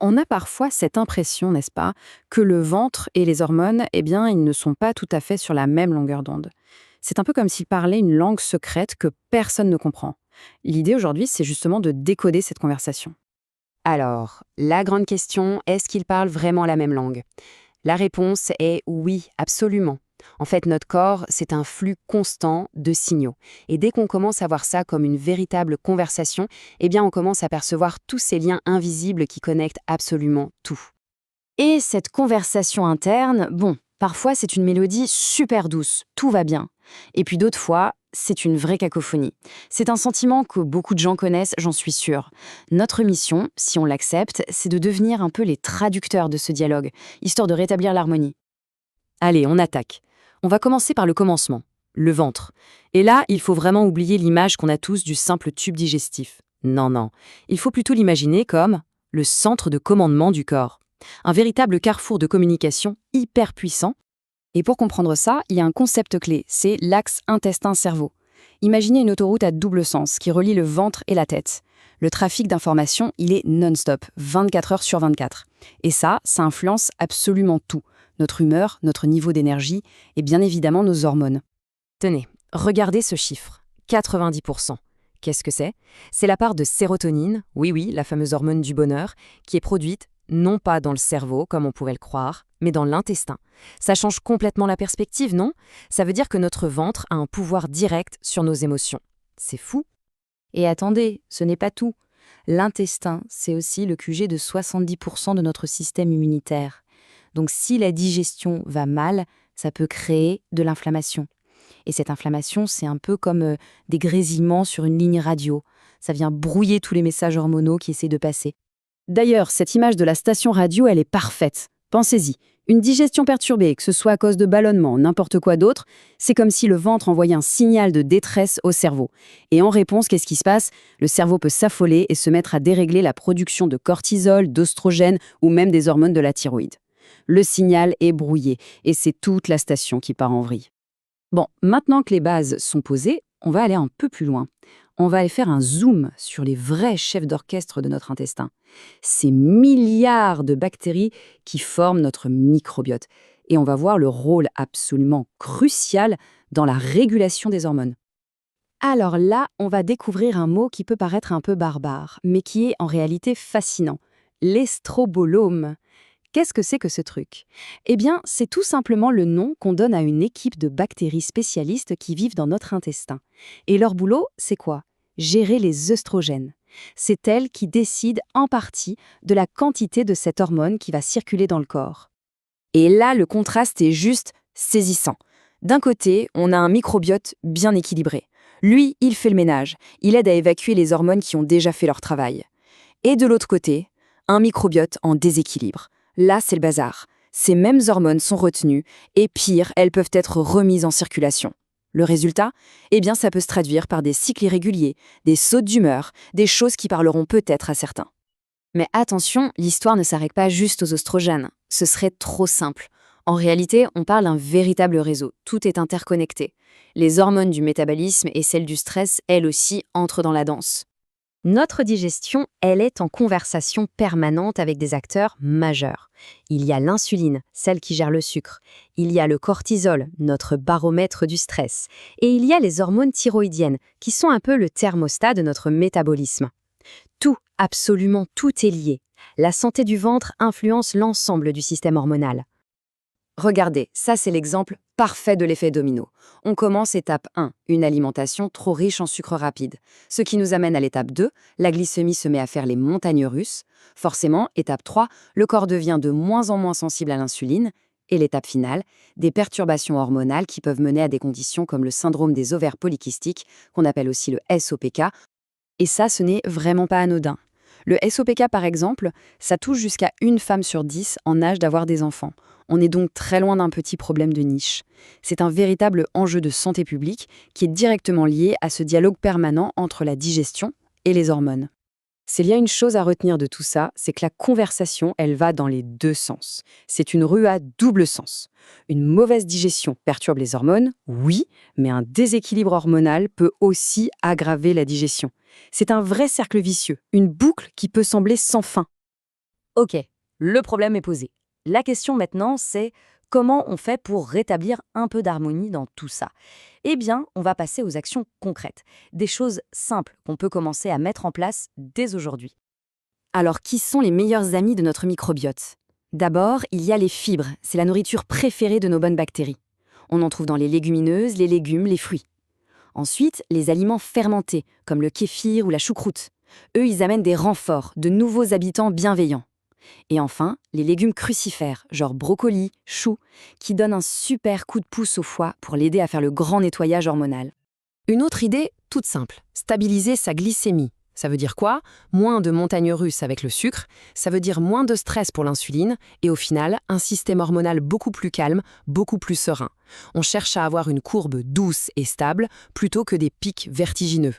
On a parfois cette impression, n'est-ce pas, que le ventre et les hormones, eh bien, ils ne sont pas tout à fait sur la même longueur d'onde. C'est un peu comme s'ils parlaient une langue secrète que personne ne comprend. L'idée aujourd'hui, c'est justement de décoder cette conversation. Alors, la grande question, est-ce qu'ils parlent vraiment la même langue? La réponse est oui, absolument. En fait, notre corps, c'est un flux constant de signaux. Et dès qu'on commence à voir ça comme une véritable conversation, eh bien, on commence à percevoir tous ces liens invisibles qui connectent absolument tout. Et cette conversation interne, bon, parfois c'est une mélodie super douce, tout va bien. Et puis d'autres fois, c'est une vraie cacophonie. C'est un sentiment que beaucoup de gens connaissent, j'en suis sûre. Notre mission, si on l'accepte, c'est de devenir un peu les traducteurs de ce dialogue, histoire de rétablir l'harmonie. Allez, on attaque. On va commencer par le commencement, le ventre. Et là, il faut vraiment oublier l'image qu'on a tous du simple tube digestif. Non, non. Il faut plutôt l'imaginer comme le centre de commandement du corps. Un véritable carrefour de communication hyper puissant. Et pour comprendre ça, il y a un concept clé, c'est l'axe intestin-cerveau. Imaginez une autoroute à double sens qui relie le ventre et la tête. Le trafic d'informations, il est non-stop, 24 heures sur 24. Et ça influence absolument tout. Notre humeur, notre niveau d'énergie et bien évidemment nos hormones. Tenez, regardez ce chiffre. 90%. Qu'est-ce que c'est? C'est la part de sérotonine, oui oui, la fameuse hormone du bonheur, qui est produite non pas dans le cerveau, comme on pourrait le croire, mais dans l'intestin. Ça change complètement la perspective, non? Ça veut dire que notre ventre a un pouvoir direct sur nos émotions. C'est fou. Et attendez, ce n'est pas tout. L'intestin, c'est aussi le QG de 70% de notre système immunitaire. Donc si la digestion va mal, ça peut créer de l'inflammation. Et cette inflammation, c'est un peu comme des grésillements sur une ligne radio. Ça vient brouiller tous les messages hormonaux qui essaient de passer. D'ailleurs, cette image de la station radio, elle est parfaite. Pensez-y. Une digestion perturbée, que ce soit à cause de ballonnement, n'importe quoi d'autre, c'est comme si le ventre envoyait un signal de détresse au cerveau. Et en réponse, qu'est-ce qui se passe? Le cerveau peut s'affoler et se mettre à dérégler la production de cortisol, d'oestrogène ou même des hormones de la thyroïde. Le signal est brouillé et c'est toute la station qui part en vrille. Bon, maintenant que les bases sont posées, on va aller un peu plus loin. On va aller faire un zoom sur les vrais chefs d'orchestre de notre intestin. Ces milliards de bactéries qui forment notre microbiote. Et on va voir le rôle absolument crucial dans la régulation des hormones. Alors là, on va découvrir un mot qui peut paraître un peu barbare, mais qui est en réalité fascinant. L'estrobolome. Qu'est-ce que c'est que ce truc? Eh bien, c'est tout simplement le nom qu'on donne à une équipe de bactéries spécialistes qui vivent dans notre intestin. Et leur boulot, c'est quoi? Gérer les œstrogènes. C'est elles qui décident en partie de la quantité de cette hormone qui va circuler dans le corps. Et là, le contraste est juste saisissant. D'un côté, on a un microbiote bien équilibré. Lui, il fait le ménage. Il aide à évacuer les hormones qui ont déjà fait leur travail. Et de l'autre côté, un microbiote en déséquilibre. Là, c'est le bazar. Ces mêmes hormones sont retenues, et pire, elles peuvent être remises en circulation. Le résultat? Eh bien, ça peut se traduire par des cycles irréguliers, des sautes d'humeur, des choses qui parleront peut-être à certains. Mais attention, l'histoire ne s'arrête pas juste aux oestrogènes. Ce serait trop simple. En réalité, on parle d'un véritable réseau. Tout est interconnecté. Les hormones du métabolisme et celles du stress, elles aussi, entrent dans la danse. Notre digestion, elle est en conversation permanente avec des acteurs majeurs. Il y a l'insuline, celle qui gère le sucre. Il y a le cortisol, notre baromètre du stress. Et il y a les hormones thyroïdiennes, qui sont un peu le thermostat de notre métabolisme. Tout, absolument tout est lié. La santé du ventre influence l'ensemble du système hormonal. Regardez, ça c'est l'exemple parfait de l'effet domino. On commence étape 1, une alimentation trop riche en sucre rapide. Ce qui nous amène à l'étape 2, la glycémie se met à faire les montagnes russes. Forcément, étape 3, le corps devient de moins en moins sensible à l'insuline. Et l'étape finale, des perturbations hormonales qui peuvent mener à des conditions comme le syndrome des ovaires polykystiques, qu'on appelle aussi le SOPK. Et ça, ce n'est vraiment pas anodin. Le SOPK, par exemple, ça touche jusqu'à une femme sur 10 en âge d'avoir des enfants. On est donc très loin d'un petit problème de niche. C'est un véritable enjeu de santé publique qui est directement lié à ce dialogue permanent entre la digestion et les hormones. S'il y a une chose à retenir de tout ça, c'est que la conversation, elle va dans les deux sens. C'est une rue à double sens. Une mauvaise digestion perturbe les hormones, oui, mais un déséquilibre hormonal peut aussi aggraver la digestion. C'est un vrai cercle vicieux, une boucle qui peut sembler sans fin. Ok, le problème est posé. La question maintenant, c'est comment on fait pour rétablir un peu d'harmonie dans tout ça? Eh bien, on va passer aux actions concrètes, des choses simples qu'on peut commencer à mettre en place dès aujourd'hui. Alors, qui sont les meilleurs amis de notre microbiote? D'abord, il y a les fibres, c'est la nourriture préférée de nos bonnes bactéries. On en trouve dans les légumineuses, les légumes, les fruits. Ensuite, les aliments fermentés, comme le kéfir ou la choucroute. Eux, ils amènent des renforts, de nouveaux habitants bienveillants. Et enfin, les légumes crucifères, genre brocoli, choux, qui donnent un super coup de pouce au foie pour l'aider à faire le grand nettoyage hormonal. Une autre idée, toute simple, stabiliser sa glycémie. Ça veut dire quoi? Moins de montagnes russes avec le sucre, ça veut dire moins de stress pour l'insuline, et au final, un système hormonal beaucoup plus calme, beaucoup plus serein. On cherche à avoir une courbe douce et stable, plutôt que des pics vertigineux.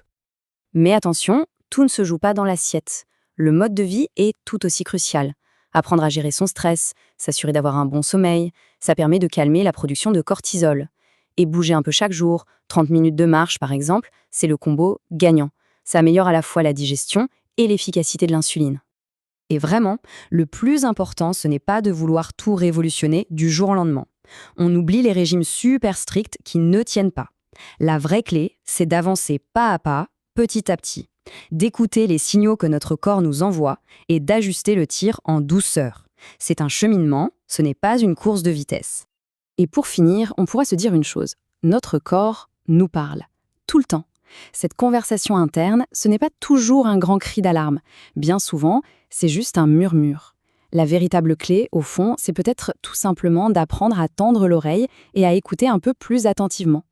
Mais attention, tout ne se joue pas dans l'assiette. Le mode de vie est tout aussi crucial. Apprendre à gérer son stress, s'assurer d'avoir un bon sommeil, ça permet de calmer la production de cortisol. Et bouger un peu chaque jour, 30 minutes de marche par exemple, c'est le combo gagnant. Ça améliore à la fois la digestion et l'efficacité de l'insuline. Et vraiment, le plus important, ce n'est pas de vouloir tout révolutionner du jour au lendemain. On oublie les régimes super stricts qui ne tiennent pas. La vraie clé, c'est d'avancer pas à pas, petit à petit, d'écouter les signaux que notre corps nous envoie et d'ajuster le tir en douceur. C'est un cheminement, ce n'est pas une course de vitesse. Et pour finir, on pourrait se dire une chose. Notre corps nous parle, tout le temps. Cette conversation interne, ce n'est pas toujours un grand cri d'alarme. Bien souvent, c'est juste un murmure. La véritable clé, au fond, c'est peut-être tout simplement d'apprendre à tendre l'oreille et à écouter un peu plus attentivement.